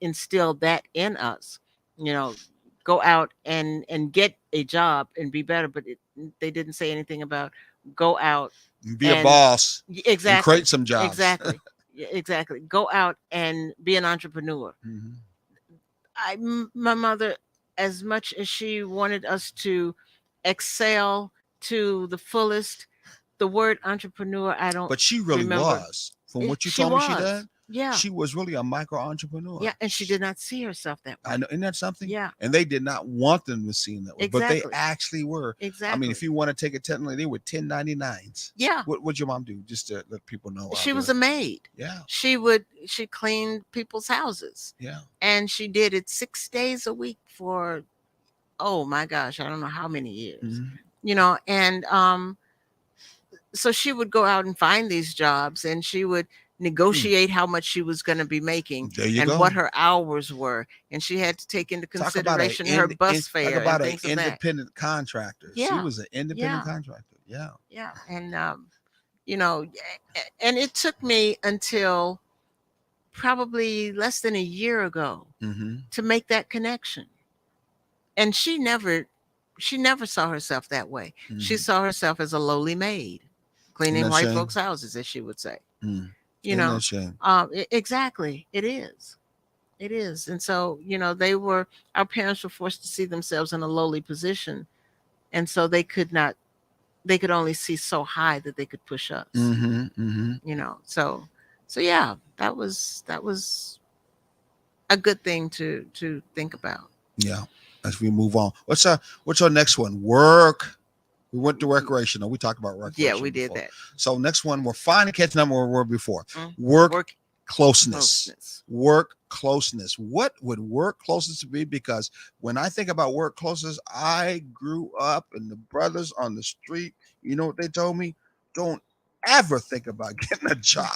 instilled that in us. You know, go out and get a job and be better, but they didn't say anything about go out Be a and boss and exactly, create some jobs. exactly, exactly. Go out and be an entrepreneur. Hmm. My mother, as much as she wanted us to excel to the fullest, the word entrepreneur, I don't But she really remember. was. From what you She told me she was. did, Yeah. she was really a micro entrepreneur. Yeah. And she did not see herself that I way. know, isn't that something? Yeah. And they did not want them to see them that way, but they Exactly. actually were. I mean, if Exactly. you want to take it technically, they were 1099s. Yeah. What your mom do? Just to let people know out She was there. a maid. Yeah, She cleaned people's houses, yeah. and she did it 6 days a week for, oh my gosh, I don't know how many years. Hmm. And so she would go out and find these jobs, and she would negotiate how much she was going to be making There you and go. what her hours were, and she had to take into consideration her bus talk fare and about an things of that. independent contractor. She Yeah. was an independent Yeah. contractor. Yeah. Yeah. And you know and it took me until probably less than a year ago Mm-hmm. to make that connection. And she never saw herself that way. She Mm-hmm. saw herself as a lowly maid Isn't cleaning that white shame? folks' houses, as she would say. Mm. you Isn't that know shame? exactly, it is. And so, our parents were forced to see themselves in a lowly position, and so they could only see so high that they could push us. Mm-hmm. Mm-hmm. So yeah, that was a good thing to think about. Yeah. As we move on, what's our next one? Work. We went to recreational. We talked about Yeah, recreation we did before. that. So next one, we're finally catching up where we were before. Mm. Work Work. closeness. Closeness. Work closeness. What would work closeness be? Because when I think about work closeness, I grew up and the brothers on the street, you know what they told me? Don't ever think about getting a job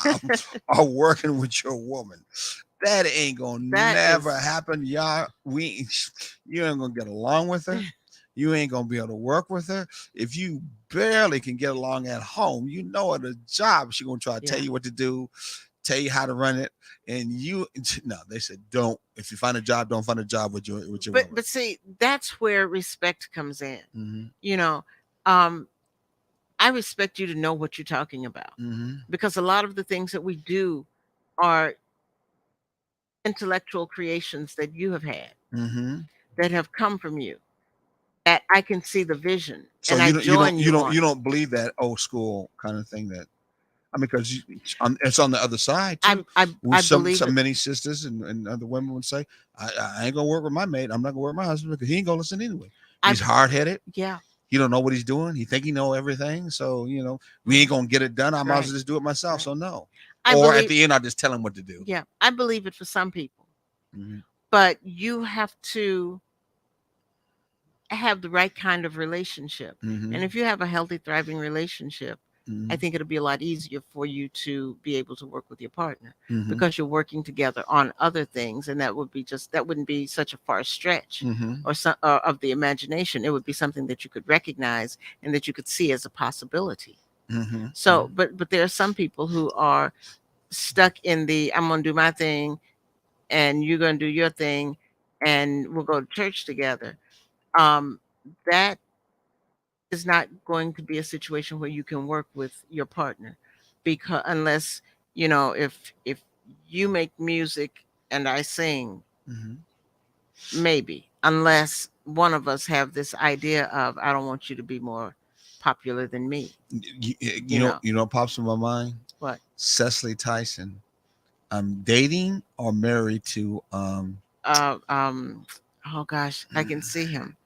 or working with your woman. That ain't gonna That never is happen. Y'all, you ain't gonna get along with her. You ain't gonna be able to work with her. If you barely can get along at home, you know at a job, she gonna try to tell yeah. you what to do, tell you how to run it. And you no, they said don't. If you find a job, don't find a job with your woman. But see, that's where respect comes in. Mm-hmm. You know, um, I respect you to know what you're talking about Mm-hmm. because a lot of the things that we do are intellectual creations that you have had Mm-hmm. that have come from you. That I can see the vision So and I you don't you don't join you you don't on you it. don't believe that old school kind of thing that I mean, because it's on the other side I too. I With I some believe some it. many sisters and other women would say, I ain't gonna work with my mate. I'm not gonna work with my husband because he ain't gonna listen anyway. I He's hard headed. yeah. He don't know what he's doing. He think he know everything. So we ain't Mhm. gonna get it done. I might as Right. well just do it myself. Right. So no. I Or at believe the end, I just tell him what to do. yeah, I believe it for some people. Hmm. But you have to have the right kind of relationship. And Hmm. if you have a healthy, thriving relationship, I Hmm. think it'll be a lot easier for you to be able to work with your partner Hmm. because you're working together on other things, and that wouldn't be such a far stretch Hmm. of the imagination. It would be something that you could recognize and that you could see as a possibility. Hmm. So, but there are some people who are stuck in the I'm going to do my thing and you're going to do your thing, and we'll go to church together. Um, that is not going to be a situation where you can work with your partner because unless if you make music and I sing, Hmm. maybe, unless one of us have this idea of I don't want you to be more popular than me. You You know, know what pops in my mind? what? Cecily Tyson. I'm dating or married to uh um oh gosh, I can see him.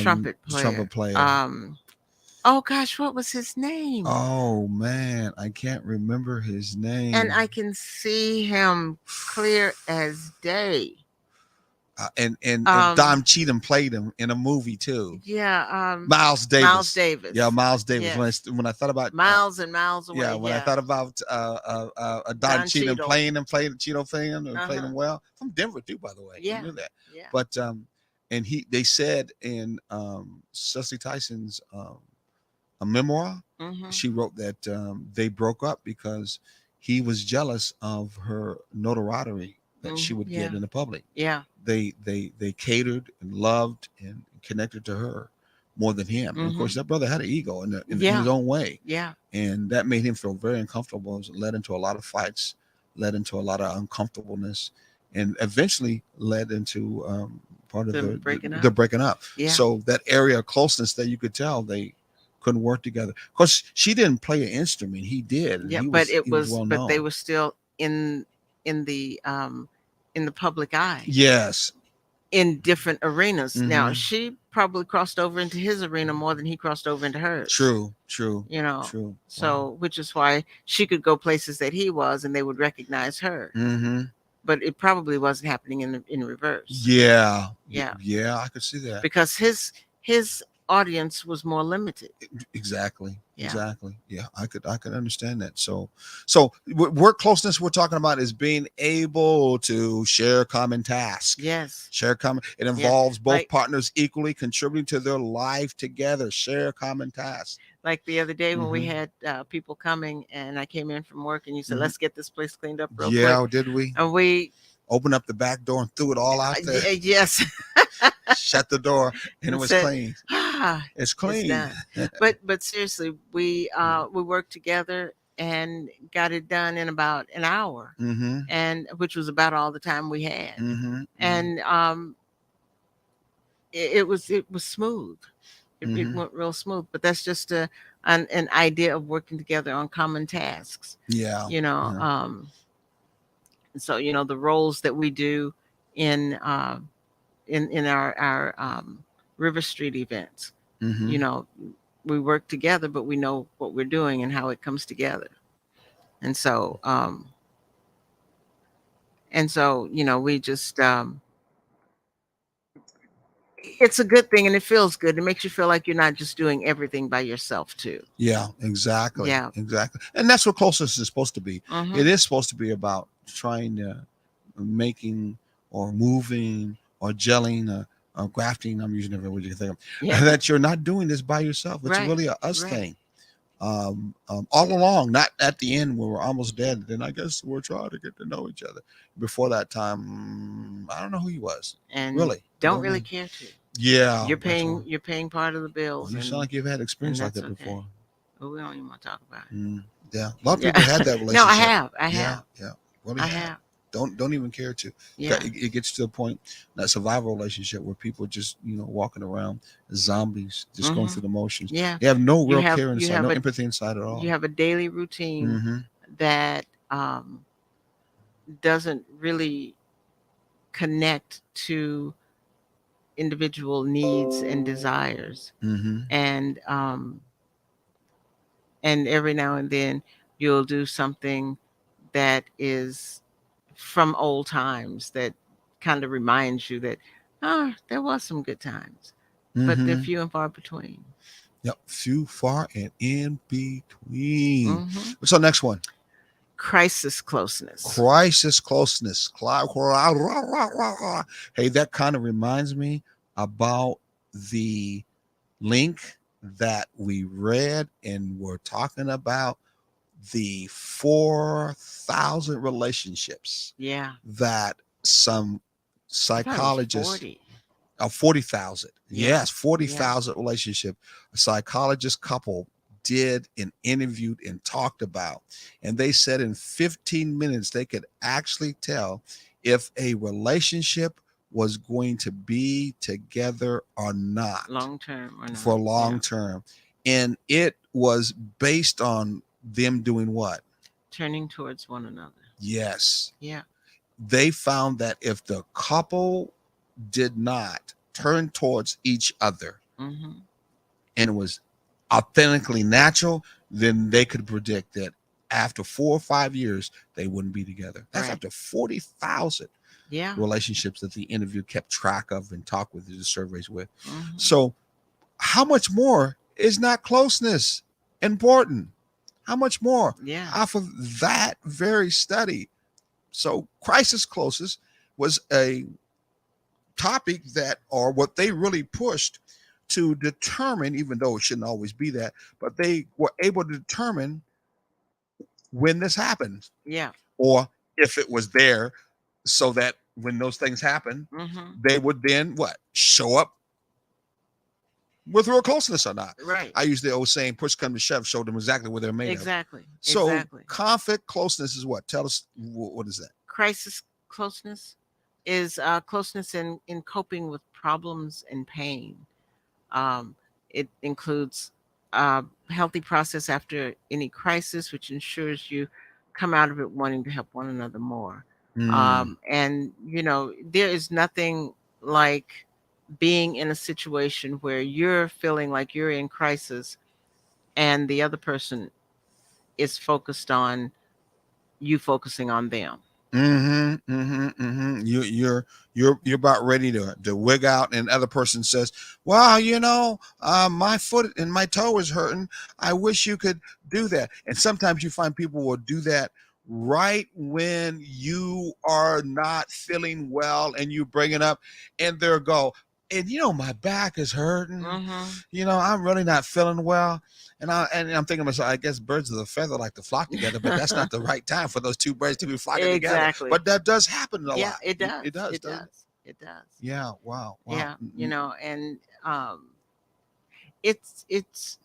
Trumpet trumpet player. player. Oh gosh, what was his name? Oh man, I can't remember his And name. I can see him clear as day. And Um, Don Cheadle played him in a movie too. yeah, Miles Miles Davis. Yeah, Davis. Miles Davis. Yes, When I thought about miles and miles yeah, away. when I Yeah, thought about Don Don Cheadle Cheadle. playing him, playing Cheadle playing him, and Uh playing huh. him well from Denver too, by the way. You Yeah, knew that, yeah. but and they said in Cecily Tyson's a memoir, Mhm. she wrote that they broke up because he was jealous of her notoriety that she Mhm. would get Yeah. in the public. Yeah. They catered and loved and connected to her more than him. And of course, Mhm. that brother had an ego in his Yeah. own way, Yeah. and that made him feel very uncomfortable. It led into a lot of fights, led into a lot of uncomfortableness, and eventually led into part of Them breaking the up. breaking up. Yeah. So that area of closeness that you could tell they couldn't work together because she didn't play an instrument. He did, and Yeah. he was well But they known. were still in the in the public eye Yes. in different arenas. Now Hmm. she probably crossed over into his arena more than he crossed over into hers. True. True. You know, True. Wow. so which is why she could go places that he was and they would recognize her. Hmm. But it probably wasn't happening in reverse. Yeah. Yeah, Yeah. I could see that. because his audience was more limited. Exactly. Yeah. Exactly. Yeah, I could understand that. So work closeness we're talking about is being able to share common tasks. Yes. Share common. It Yeah. involves both Like partners equally contributing to their life together. Share common tasks. the other day when we Hmm. had people coming and I came in from work and you said, Hmm. "Let's get this place cleaned up real quick," Yeah, did we and we open up the back door and threw it all out there? yes, Shut the door, and it and was said, clean. "Ah, It's it's clean. done." But seriously, we worked together and got it done in about an hour, Mm-hmm. and which was about all the time we had. Mm-hmm. Mm-hmm. And it was smooth. It Mm-hmm. went real smooth. But that's just an idea of working together on common tasks. Yeah. You know, Yeah. so the roles that we do in in our River Street events. Mm-hmm. You know, we work together, but we know what we're doing and how it comes together. And so And so, we just it's a good thing, and it feels good. It makes you feel like you're not just doing everything by yourself too. Yeah, exactly, Yeah. exactly. And that's what closeness is supposed to be. It Mhm. is supposed to be about trying to making or moving or gelling or grafting. I'm using every word you can think of. Yeah. That you're not doing this by yourself. It's Right. really a us Right. thing. All along, not at the end when we're almost dead. Then I guess we're trying to get to know each other. Before that time, I don't know who he was. And Really, I don't don't really know. care to. Yeah, You're that's paying right. you're paying part of the Well, bills, you sound and like you've had experience like that's that okay. before. But we don't even want to talk about Mm, yeah, a lot of it. people had Yeah. that No, I relationship. have. I Yeah, have. yeah, really I have. have. Don't even care to. Yeah. It gets to a point, that survival relationship where people just walking around as zombies, just going Mhm. through the motions. Yeah. They have no You real have care you inside, have no a empathy inside at you all. have a daily routine Mm-hmm. that doesn't really connect to individual needs and desires. Mm-hmm. And every now and then you'll do something that is from old times that kind of reminds you that there was some good times, but they're Mm-hmm. few and far between. Yep. Few, far, and in between. Hmm. What's our next one? Crisis closeness. Crisis closeness. Hey, that kind of reminds me about the link that we read and we're talking about the 4,000 relationships Yeah. that some I thought it was psychologists 40. 40,000. Yeah. Yes, Yeah. 40,000 relationship a psychologist couple did and interviewed and talked about. And they said in 15 minutes they could actually tell if a relationship was going to be together or not Long term or for not. Yeah. long term. And it was based on them doing what? Turning towards one another. Yes. Yeah. They found that if the couple did not turn towards each other Hmm. and it was authentically natural, then they could predict that after 4 or 5 years, they wouldn't be together. That's Right. after 40,000 Yeah. relationships that the interview kept track of and talked with the surveys with. Hmm. So, how much more is not closeness important? How much more Yeah. off of that very study? So, crisis closeness was a topic that, or what they really pushed to determine, even though it shouldn't always be that, but they were able to determine when this happened Yeah. or if it was there, so that when those things happen, Hmm. they would then what? Show up with real closeness or not. Right. I use the old saying, push come to shove, show them exactly what they're made of. Exactly. So Exactly. conflict closeness is what? Tell us, what is that? Crisis closeness is closeness in coping with problems and pain. Um, it includes a healthy process after any crisis, which ensures you come out of it wanting to help one another more. Mm. And, there is nothing like being in a situation where you're feeling like you're in crisis and the other person is focused on you focusing on them. Mm-hmm. Mm-hmm. Mm-hmm. You're about ready to wig out, and other person says, "Well, my foot and my toe is hurting. I wish you could do that." And sometimes you find people will do that right when you are not feeling well, and you bring it up, and they'll go, "And my back is hurting. Hmm. I'm really not feeling well." And I'm thinking to myself, I guess birds of a feather like to flock together, but that's not the right time for those two birds to be flocking together. Exactly. But that does happen a Yeah, lot. it does. It does, It doesn't it? does. It does. Yeah. Wow. Wow. Yeah, and um it's it's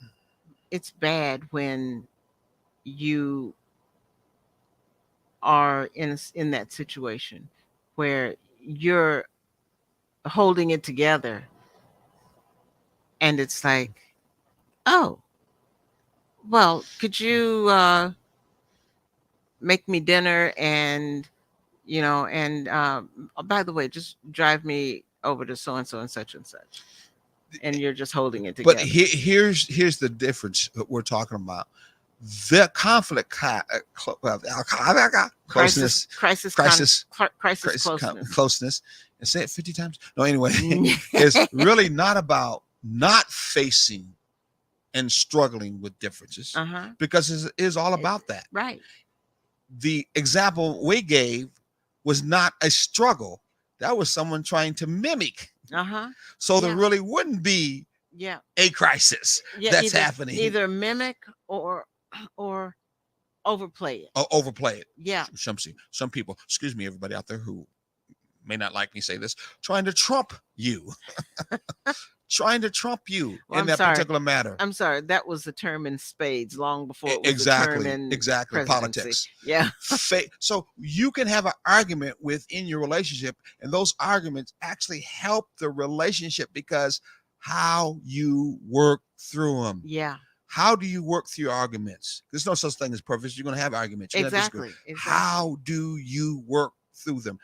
bad when you are in that situation where you're holding it together and it's like, "Oh, well, could you make me dinner and by the way, just drive me over to so and so and such and such." And you're just holding it But together. here's the difference that we're talking about. The conflict, Crisis, closeness, crisis, crisis closeness. closeness, and say it 50 times. No, anyway, it's really not about not facing and struggling with differences, Uh-huh. because it is all about that. Right. The example we gave was not a struggle. That was someone trying to mimic. Uh-huh. So there Yeah. really wouldn't be Yeah. a crisis Yeah. that's happening. Either mimic or overplay it. Overplay it. Yeah. Some people, excuse me, everybody out there who may not like me say this, trying to trump you. Trying to trump you Well, in that particular matter. I'm sorry, that was the term in spades long before it was the term in Exactly. presidency. Politics. Yeah. So you can have an argument within your relationship, and those arguments actually help the relationship because how you work through them. Yeah. How do you work through your arguments? There's no such thing as perfect. You're going to have arguments. Exactly. How do you work through them?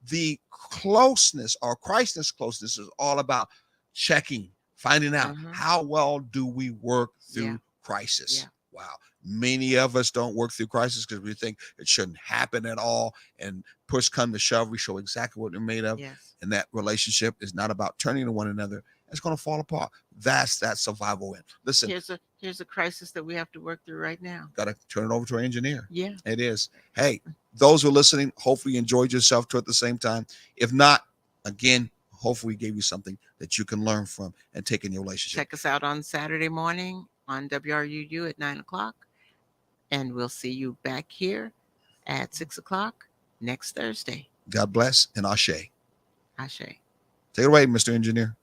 The closeness or Christness closeness is all about checking, finding out how well do we work through crisis. Yeah. Wow. Many of us don't work through crisis because we think it shouldn't happen at all. And push come to shove, we show exactly what we're made of. Yes. And that relationship is not about turning to one another. It's going to fall apart. That's that survival win. Listen, here's a crisis that we have to work through right now. Got to turn it over to our engineer. Yeah. It is. Hey, those who are listening, hopefully you enjoyed yourself too at the same time. If not, again, hopefully we gave you something that you can learn from and take in your relationship. Check us out on Saturday morning on WRUU at 9:00. And we'll see you back here at 6:00 next Thursday. God bless and Ashe. Ashe. Take it away, Mr. Engineer.